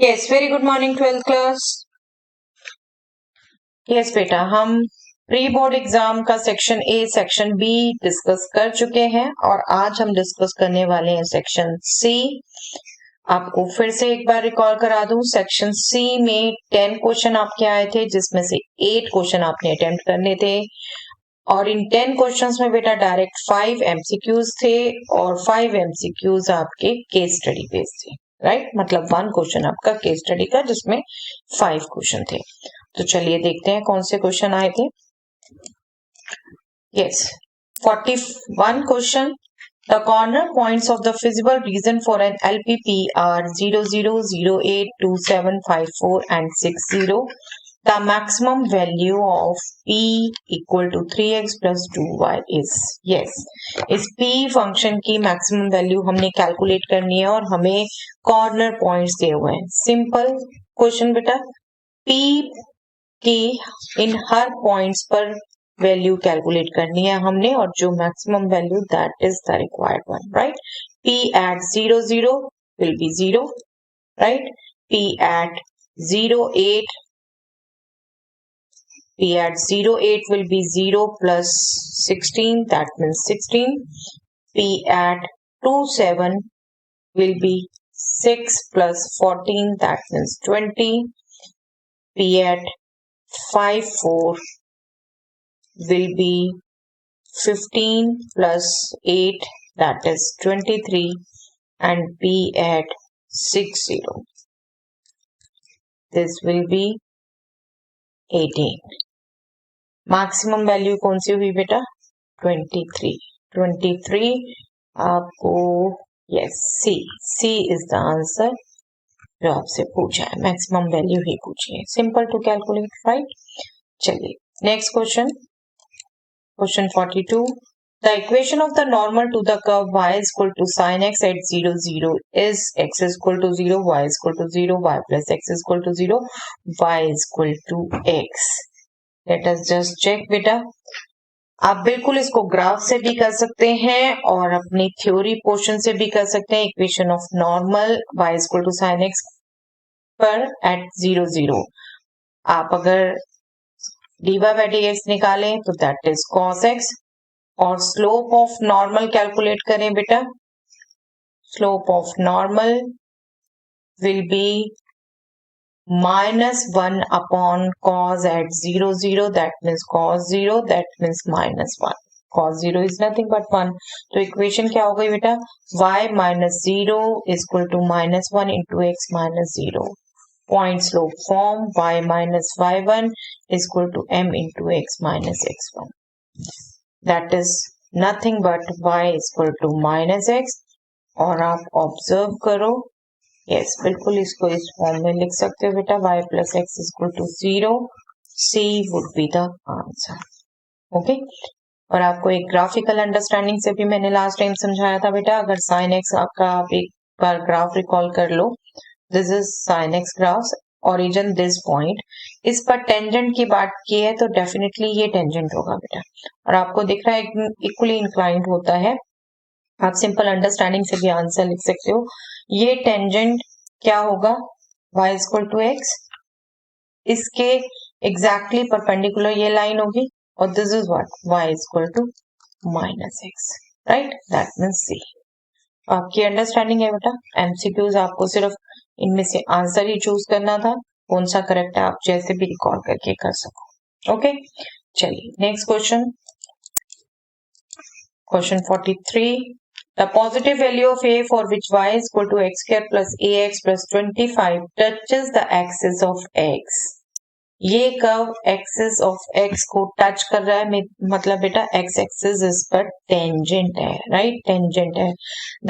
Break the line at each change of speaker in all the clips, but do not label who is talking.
Yes very good morning 12th class. Yes बेटा, हम pre board exam का section A section be discuss कर चुके हैं और आज हम डिस्कस करने वाले हैं सेक्शन सी। आपको फिर से एक बार रिकॉल करा दूं, सेक्शन सी में 10 क्वेश्चन आपके आए थे जिसमें से 8 क्वेश्चन आपने अटेम्प्ट करने थे और इन 10 क्वेश्चंस में बेटा डायरेक्ट 5 एमसीक्यूज थे और 5 एमसीक्यूज आपके केस स्टडी बेस्ड थे। राइट, मतलब 1 क्वेश्चन आपका केस स्टडी का जिसमें 5 क्वेश्चन थे। तो चलिए देखते हैं कौन से क्वेश्चन आए थे। Yes, 41 question. The corner points of the feasible region for an LPP are 0, 0, 0, 8, 2, 7, 5, 4 and 6, 0. The maximum value of P equal to 3x plus 2y is. Yes, इस P फंक्शन की मैक्सिमम वैल्यू हमने calculate करनी है और हमें corner points दिए हुए हैं। सिंपल क्वेश्चन बेटा, P की इन हर पॉइंट्स पर वैल्यू कैलकुलेट करनी है हमने और जो maximum value that is the required one. Right, P at 0, 0 will be 0. Right, P at 0, 8 P at 0, 8 will be 0 plus 16, that means 16. P at 2, 7 will be 6 plus 14, that means 20. P at 5, 4 will be 15 plus 8, that is 23, and P at 6, 0, this will be 18. Maximum value कौन सी हुई बेटा? 23 आपको, yes, C is the answer जो आपसे पूछा है। Maximum value ही पूछी है, सिंपल टू कैलकुलेट। राइट, चलिए next question, question 42. The equation of the normal to the curve y is equal to sin x at 0, 0 is x is equal to 0, y is equal to 0, y plus x is equal to 0, y is equal to x. Let us just check बेटा। आप बिल्कुल इसको graph से भी कर सकते हैं और अपनी थ्योरी पोर्शन से भी कर सकते हैं। Equation of normal y is equal to sin x पर at 0, 0 आप अगर dy by dx निकालें तो दैट इज cos x और स्लोप ऑफ नॉर्मल कैलकुलेट करें बेटा। Slope of normal will be -1 upon cos at 0, 0, that means cos 0, that means -1. cos 0 is nothing but 1. तो equation क्या हो गई बेटा? y minus 0 is equal to -1 into x minus 0. Point slope form y minus y1 is equal to m into x minus x1. That is nothing but y is equal to minus x और आप observe करो, yes बिल्कुल इसको इस form में लिख सकते हो बेटा, y plus x is equal to 0. C would be the answer. Okay, और आपको एक ग्राफिकल अंडरस्टैंडिंग से भी मैंने लास्ट टाइम समझाया था बेटा। अगर sin x आपका आप एक बार ग्राफ रिकॉल कर लो, this is sin x graph, origin this point, इस पर टेंजेंट की बात की है तो डेफिनेटली ये टेंजेंट होगा बेटा और आपको दिख रहा है इक्वली इंक्लाइंड होता है। आप सिंपल अंडरस्टैंडिंग से भी आंसर लिख सकते हो। ये टेंजेंट क्या होगा? y is equal to x, इसके एग्जैक्टली परपेंडिकुलर ये लाइन होगी और this is what y is equal to minus x. Right, that means C. आपकी अंडरस्टैंडिंग है बेटा। एमसीक्यूज आपको सिर्फ इनमें से आंसर ही चूज करना था, कौन सा करेक्ट है आप जैसे भी रिकॉर्ड करके कर सको। ओके, चलिए next question, question 43. The positive value of a for which y is equal to x square plus ax plus 25 touches the axis of x. ये कर्व एक्सिस ऑफ x को टच कर रहा है, मतलब बेटा x एक्सिस इस पर tangent है। राइट, टेंजेंट है,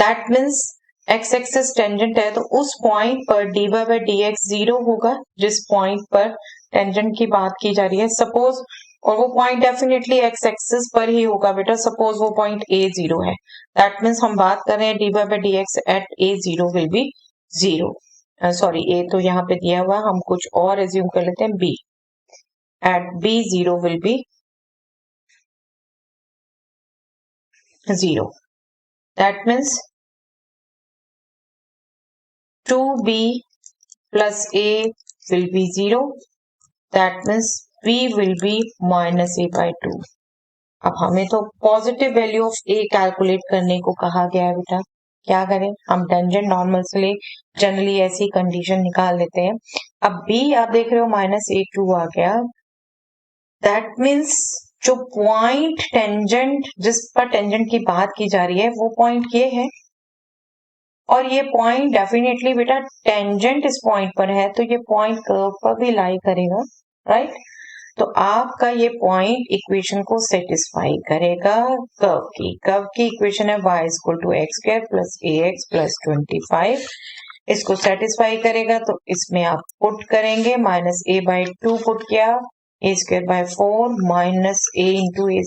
that means x axis tangent है तो उस पॉइंट पर dy by dx 0 होगा जिस पॉइंट पर टेंजेंट की बात की जा रही है। सपोज, और वो पॉइंट डेफिनेटली x एक्सिस पर ही होगा बेटा। सपोज वो पॉइंट a 0 है, दैट मीन्स हम बात कर रहे हैं dy by dx at a 0 will be 0. Sorry, a तो यहाँ पे दिया हुआ, हम कुछ और एज्यूम कर लेते हैं, b at b 0 will be 0. That means 2b plus a will be 0. That means b will be minus a by 2. अब हमें तो positive value of a calculate करने को कहा गया है बेटा, क्या करें हम टेंजेंट नॉर्मल से लिए जनरली ऐसी कंडीशन निकाल लेते हैं. अब b आप देख रहे हो माइनस ए टू आ गया. दैट मीन्स जो पॉइंट टेंजेंट जिस पर टेंजेंट की बात की जा रही है वो पॉइंट ये है, और ये पॉइंट डेफिनेटली बेटा टेंजेंट इस पॉइंट पर है तो ये पॉइंट कर्व पर भी लाई करेगा, राइट. तो आपका ये पॉइंट इक्वेशन को सेटिस्फाई करेगा कर्व की इक्वेशन है y equal to x square plus a x plus 25. इसको सेटिस्फाई करेगा तो इसमें आप पुट करेंगे माइनस ए बाई 2 पुट किया, a square by 4 minus a into a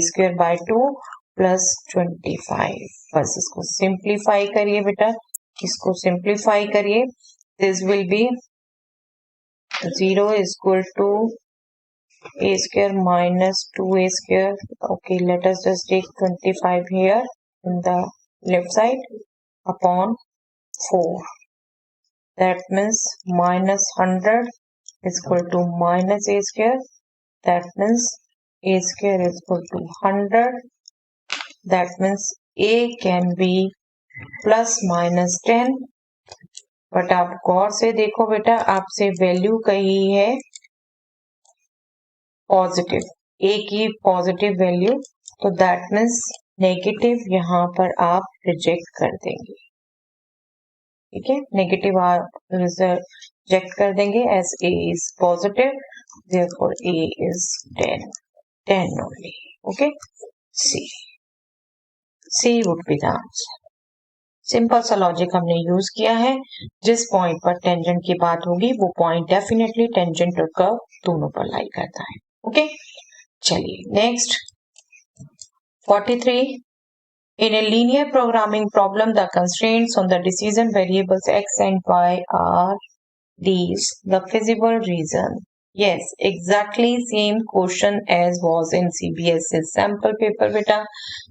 square by 2 plus 25. बस इसको सिंप्लीफाई करिए बेटा, इसको सिंप्लीफाई करिए. This will be 0 is equal to a square minus 2a square. Okay, let us just take 25 here in the left side upon 4. That means minus 100 is equal to minus a square. That means a square is equal to 100. That means a can be plus minus 10. But आप गौर से देखो बेटा, आपसे value कही है positive, ए की positive value, तो that means negative यहाँ पर आप रिजेक्ट कर देंगे. ठीक है, नेगेटिव आप रिजेक्ट कर देंगे as a is positive, therefore a is 10 only. Okay, C would be the answer. Simple सा लॉजिक हमने यूज किया है. जिस पॉइंट पर टेंजेंट की बात होगी वो पॉइंट डेफिनेटली टेंजेंट और कर्व दोनों पर लाई करता है. ओके, चलिए next 43. In a linear programming problem, the constraints on the decision variables x and y are these. The feasible reason. Yes, exactly same question as was in CBSE sample paper. बेटा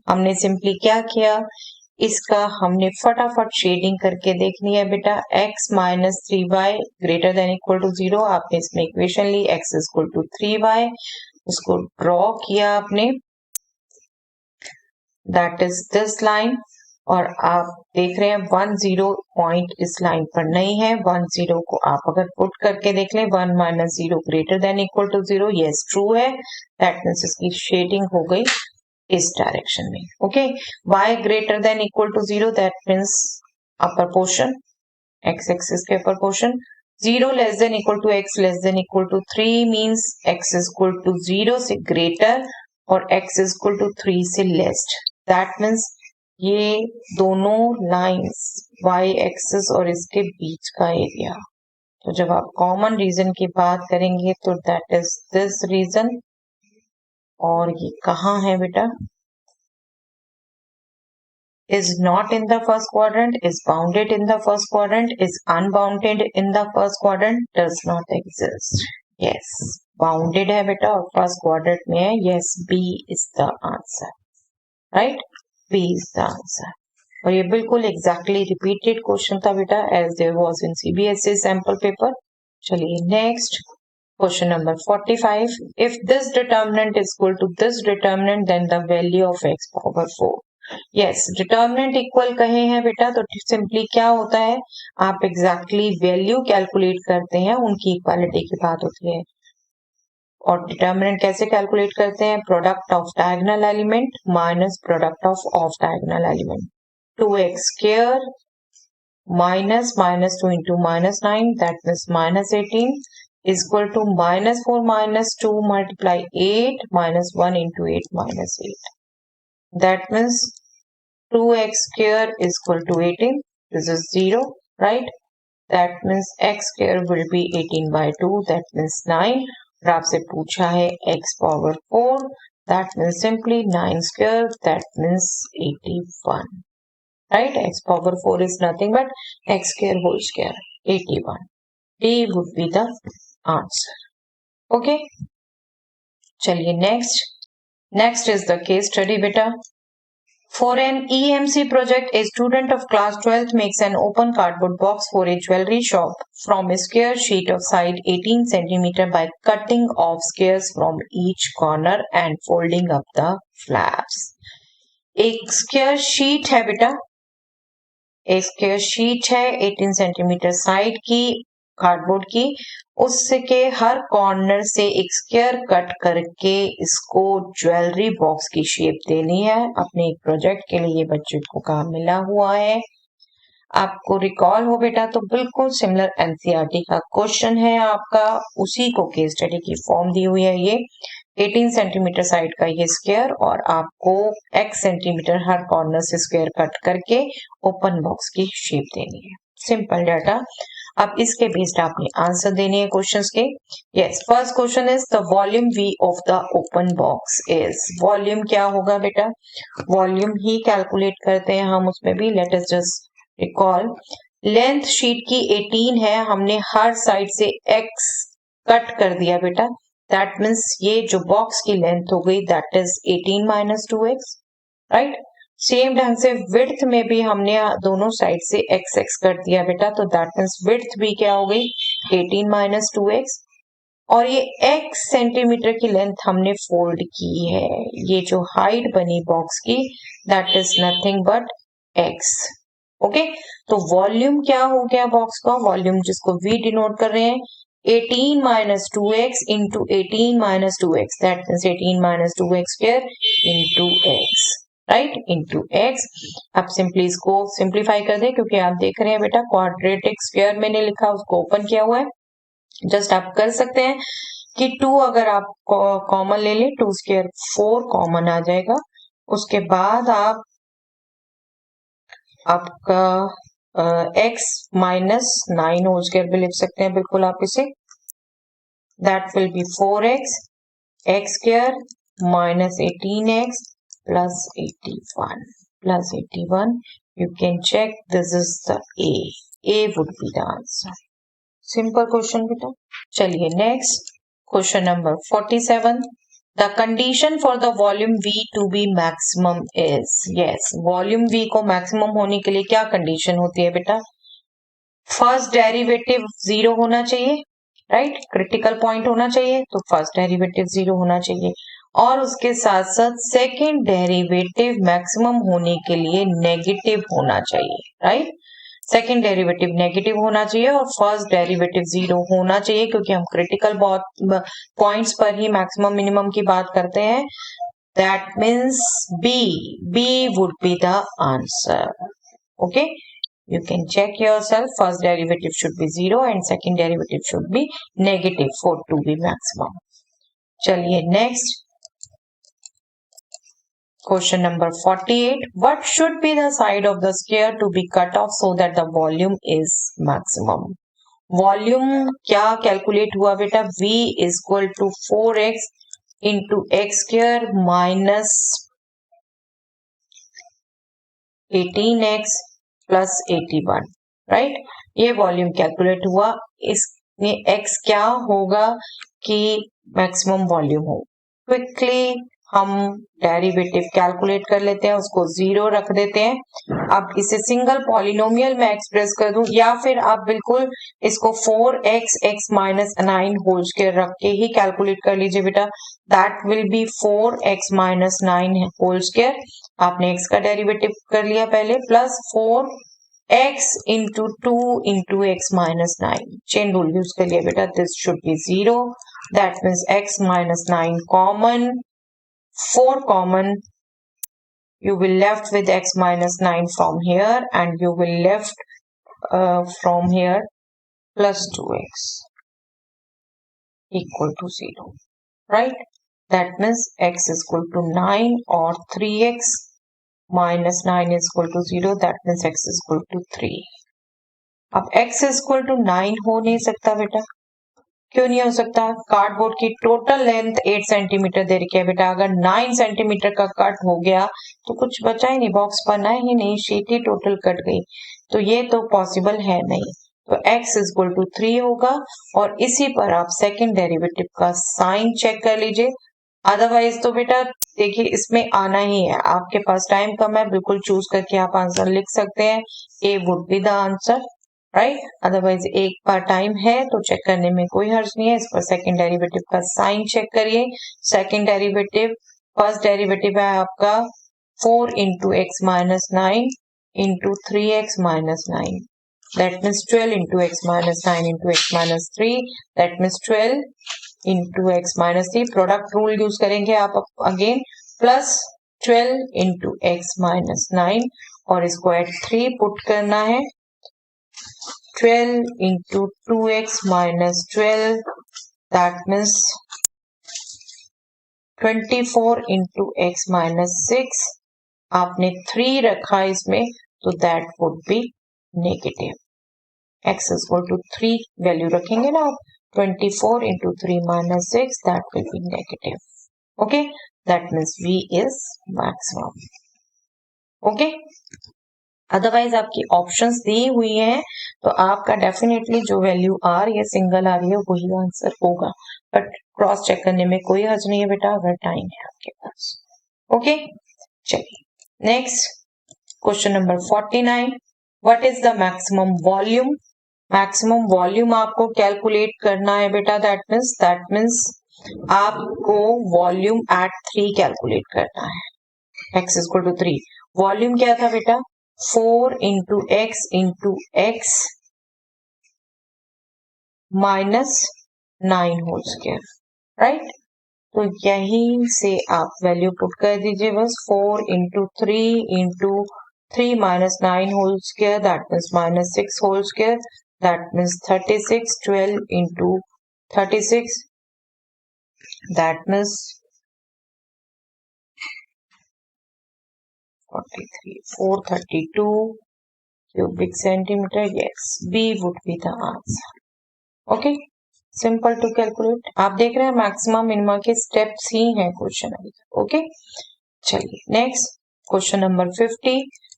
हमने simply क्या किया, इसका हमने फटाफट shading करके देखनी है बेटा. x minus 3y greater than equal to 0. आपने इसमें इक्वेशन ली x इक्वल टू 3y, उसको ड्रॉ किया आपने, दैट इज दिस लाइन. और आप देख रहे हैं 1-0 पॉइंट इस लाइन पर नहीं है. 1-0 को आप अगर पुट करके देख लें 1 minus 0 greater than equal to 0, yes true है. दैट मीन्स इसकी शेडिंग हो गई इस डायरेक्शन में. Okay, y greater than equal to 0, that means upper portion x axis के upper portion. 0 less than equal to x less than equal to 3 means x equal to 0 से greater और x equal to 3 से less. That means ये दोनों lines y axis और इसके बीच का area. तो जब आप कॉमन रीजन की बात करेंगे तो दैट इज दिस रीजन. और ये कहाँ है बेटा, is not in the first quadrant, is bounded in the first quadrant, is unbounded in the first quadrant, does not exist. Yes, bounded है बेटा और first quadrant में है. Yes, B is the answer. Right? B is the answer. और ये बिल्कुल exactly repeated question था बेटा as there was in CBSE sample paper. चलिए next. Question number 45. If this determinant is equal to this determinant, then the value of x power 4. Yes, determinant equal कहे हैं बेटा तो सिंपली क्या होता है, आप exactly वैल्यू कैलकुलेट करते हैं, उनकी इक्वालिटी की बात होती है. और डिटर्मिनेंट कैसे कैलकुलेट करते हैं, product of diagonal element minus product of diagonal element. 2x square minus minus 2 into minus 9, that means minus 18 is equal to minus 4 minus 2 multiply 8 minus 1 into 8 minus 8. That means 2x square is equal to 18. This is 0, right? That means x square will be 18 by 2. That means 9. और आपसे पूछा है x power 4. That means simply 9 square. That means 81. Right? X power 4 is nothing but x square whole square. 81. D would be the answer. Okay. चलिए next is the case study बेटा. For an EMC project, a student of class 12th makes an open cardboard box for a jewelry shop from a square sheet of side 18 cm by cutting off squares from each corner and folding up the flaps. एक square sheet है बेटा, एक square sheet है 18 centimetre side की cardboard की, उसके हर corner से एक स्क्वायर कट करके इसको ज्वेलरी बॉक्स की शेप देनी है। अपने एक प्रोजेक्ट के लिए बच्चे को काम मिला हुआ है। आपको रिकॉल हो बेटा तो बिल्कुल सिमिलर एनसीईआरटी का क्वेश्चन है आपका, उसी को केस स्टडी की फॉर्म दी हुई है। ये 18 सेंटीमीटर साइड का ये स्क्वायर और आपको x सेंटीमीटर हर कॉर्नर से स्क्वायर कट करके ओपन बॉक्स की शेप देनी है। Simple data. अब इसके बेस्ड आपने आंसर देने हैं क्वेश्चंस के। Yes, first question is the volume v of the open box is, volume क्या होगा बेटा, वॉल्यूम ही कैलकुलेट करते हैं हम उसमें भी। Let us just recall, length sheet की 18 है, हमने हर साइड से x कट कर दिया बेटा, दैट मीन्स ये जो बॉक्स की लेंथ हो गई that is 18 minus 2x, right. Same ढंग से विड्थ में भी हमने दोनों साइड से x कर दिया बेटा, तो दैट मीन्स विड्थ भी क्या हो गई 18 माइनस 2x, और ये x सेंटीमीटर की लेंथ हमने फोल्ड की है। ये जो हाइट बनी बॉक्स की that is nothing but x। Okay, तो वॉल्यूम क्या हो गया बॉक्स का, वॉल्यूम जिसको v डिनोट कर रहे हैं 18 minus 2x into 18 minus 2x, that means 18 minus 2x square into x, right, into x। अब सिंपली इसको सिंप्लीफाई कर दे, क्योंकि आप देख रहे हैं बेटा क्वाड्रेटिक स्क्वायर मैंने लिखा उसको ओपन किया हुआ है। जस्ट आप कर सकते हैं कि 2 अगर आप कॉमन ले ले, 2 स्क्वायर 4 कॉमन आ जाएगा। उसके बाद आप आपका x माइनस 9 होल स्क्वायर भी लिख सकते हैं, बिल्कुल आप इसे, that will be 4x x square minus 18x plus 81 you can check this is the a would be the answer। simple question beta। चलिए next question number 47, the condition for the volume v to be maximum is, yes, volume v को maximum होने के लिए क्या condition होती है बेटा, first derivative 0 होना चाहिए, राइट, क्रिटिकल पॉइंट होना चाहिए, तो फर्स्ट डेरिवेटिव 0 होना चाहिए, और उसके साथ साथ सेकेंड डेरिवेटिव मैक्सिमम होने के लिए नेगेटिव होना चाहिए, राइट, सेकेंड डेरिवेटिव नेगेटिव होना चाहिए और फर्स्ट डेरिवेटिव 0 होना चाहिए, क्योंकि हम क्रिटिकल पॉइंट्स पर ही मैक्सिमम मिनिमम की बात करते हैं। That means B would be the answer. Okay, you can check yourself, first derivative should be 0 and second derivative should be negative for to be maximum। चलिए next question number 48, what should be the side of the square to be cut off so that the volume is maximum। Volume क्या calculate हुआ बेटा, v is equal to 4x into x square minus 18x plus 81, right, ये volume calculate हुआ। इसमें x क्या होगा कि maximum volume हो, क्विकली हम डेरिवेटिव कैलकुलेट कर लेते हैं, उसको 0 रख देते हैं। अब इसे सिंगल पॉलिनोमियल में एक्सप्रेस कर दूं, या फिर आप बिल्कुल इसको 4x माइनस 9 होल स्क्वायर रख के ही कैलकुलेट कर लीजिए बेटा, that will be 4x minus 9 whole square, आपने x का डेरिवेटिव कर लिया पहले, plus 4x into 2 into x minus 9, chain rule use कर लिया बेटा, this should be 0, that means x minus 9 common, 4 common, you will left with x minus 9 from here and you will left from here plus 2x equal to 0, right, that means x is equal to 9 or 3x minus 9 is equal to 0, that means x is equal to 3। अब x is equal to 9 हो नहीं सकता बेटा, क्यों नहीं हो सकता, cardboard की टोटल लेंथ 8 सेंटीमीटर दे रखी है बेटा, अगर 9 सेंटीमीटर का कट हो गया तो कुछ बचा ही नहीं, बॉक्स बना ही नहीं, शीट ही टोटल कट गई, तो ये तो पॉसिबल है नहीं, तो x इज इक्वल टू 3 होगा। और इसी पर आप सेकेंड डेरिवेटिव का साइन चेक कर लीजिए, अदरवाइज तो बेटा देखिए इसमें आना ही है, आपके पास टाइम कम है, बिल्कुल चूज करके आप आंसर लिख सकते हैं। A would be the answer, right. Otherwise एक बार टाइम है तो चेक करने में कोई हर्ज नहीं है। इस पर सेकंड डेरिवेटिव का साइन चेक करिए। सेकंड डेरिवेटिव, फर्स्ट डेरिवेटिव है आपका 4 into x minus 9 into 3x minus 9, that means 12 into x minus 9 into x minus 3, that means 12 into x minus 3, product rule use करेंगे आप again, plus 12 into x minus 9 और इसको eight 3 put करना है, 12 into 2x minus 12, that means 24 into x minus 6, आपने 3 रखा इसमें तो that would be negative. x is equal to 3 value रखेंगे ना आप, 24 into 3 minus 6, that will be negative. Okay, that means v is maximum. Okay, otherwise आपकी options दी हुई हैं तो आपका डेफिनेटली जो वैल्यू आर या सिंगल आ रही है वही आंसर होगा, बट क्रॉस चेक करने में कोई हर्ज नहीं है बेटा अगर टाइम है आपके पास। ओके, चलिए next question number 49, what is the maximum volume. Maximum volume आपको कैलकुलेट करना है बेटा, दैट मीन्स आपको वॉल्यूम एट 3 कैलकुलेट करना है। x is equal to 3, volume क्या था बेटा 4 into x minus 9 whole square, right. तो यहीं से आप वैल्यू पुट कर दीजिए बस, 4 into 3 minus 9 whole square, that means minus 6 whole square, that means 36, 12 into 36, that means 43, 432 cubic centimeter. Yes, B would be the answer. Okay, simple to calculate. आप देख रहे हैं मैक्सिमम मिनिमम के स्टेप्स ही हैं question अभी तक। ओके, चलिए next question number 50,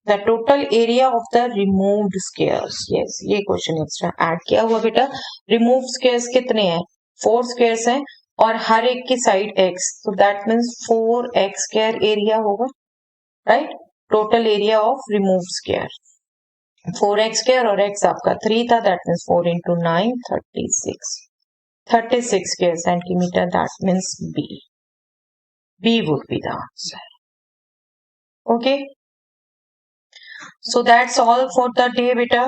the total area of the removed squares. Yes, ये क्वेश्चन एक्स्ट्रा ऐड किया हुआ बेटा। रिमूव्ड स्क्वायर्स कितने हैं 4 स्क्वायर्स हैं और हर एक की साइड x, तो that means 4x square area होगा, right. Total area of removed square 4x square और x आपका 3 था, that means 4 into 9 36 square centimetre, that means B would be the answer. Okay, so that's all for the day बेटा।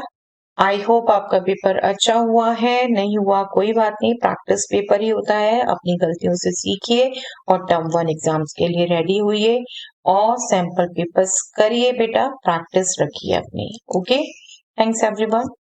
I hope आपका paper अच्छा हुआ है, नहीं हुआ कोई बात नहीं, प्रैक्टिस पेपर ही होता है, अपनी गलतियों से सीखिए और टर्म 1 एग्जाम्स के लिए रेडी हुई और सैंपल पेपर्स करिए बेटा, प्रैक्टिस रखिए अपनी। Okay, thanks everyone.